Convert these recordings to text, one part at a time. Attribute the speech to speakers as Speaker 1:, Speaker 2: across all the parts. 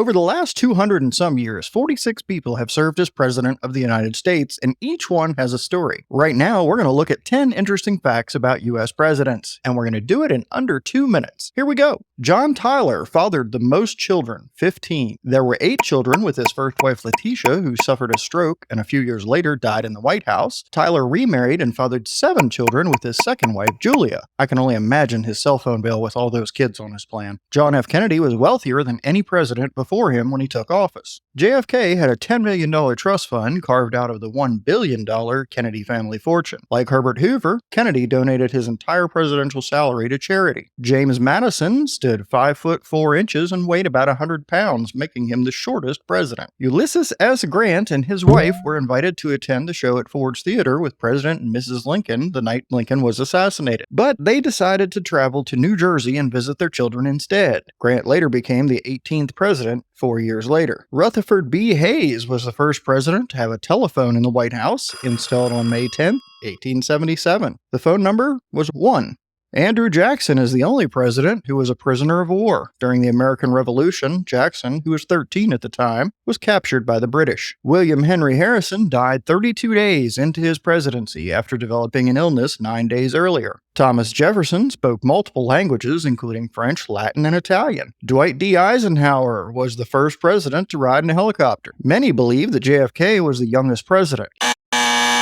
Speaker 1: Over the last 200 and some years, 46 people have served as President of the United States, and each one has a story. Right now, we're going to look at 10 interesting facts about U.S. presidents, and we're going to do it in under 2 minutes. Here we go. John Tyler fathered the most children, 15. There were 8 children with his first wife Letitia, who suffered a stroke and a few years later died in the White House. Tyler remarried and fathered 7 children with his second wife, Julia. I can only imagine his cell phone bill with all those kids on his plan. John F. Kennedy was wealthier than any president before him when he took office. JFK had a $10 million trust fund carved out of the $1 billion Kennedy family fortune. Like Herbert Hoover, Kennedy donated his entire presidential salary to charity. James Madison stood 5 foot 4 inches and weighed about 100 pounds, making him the shortest president. Ulysses S. Grant and his wife were invited to attend the show at Ford's Theater with President and Mrs. Lincoln the night Lincoln was assassinated, but they decided to travel to New Jersey and visit their children instead. Grant later became the 18th president 4 years later. Rutherford B. Hayes was the first president to have a telephone in the White House, installed on May 10, 1877. The phone number was 1. Andrew Jackson is the only president who was a prisoner of war. During the American Revolution, Jackson, who was 13 at the time, was captured by the British. William Henry Harrison died 32 days into his presidency after developing an illness 9 days earlier. Thomas Jefferson spoke multiple languages, including French, Latin, and Italian. Dwight D. Eisenhower was the first president to ride in a helicopter. Many believe that JFK was the youngest president.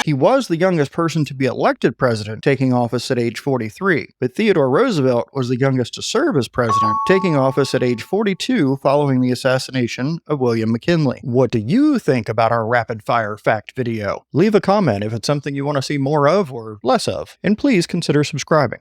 Speaker 1: He was the youngest person to be elected president, taking office at age 43, but Theodore Roosevelt was the youngest to serve as president, taking office at age 42 following the assassination of William McKinley. What do you think about our rapid-fire fact video? Leave a comment if it's something you want to see more of or less of, and please consider subscribing.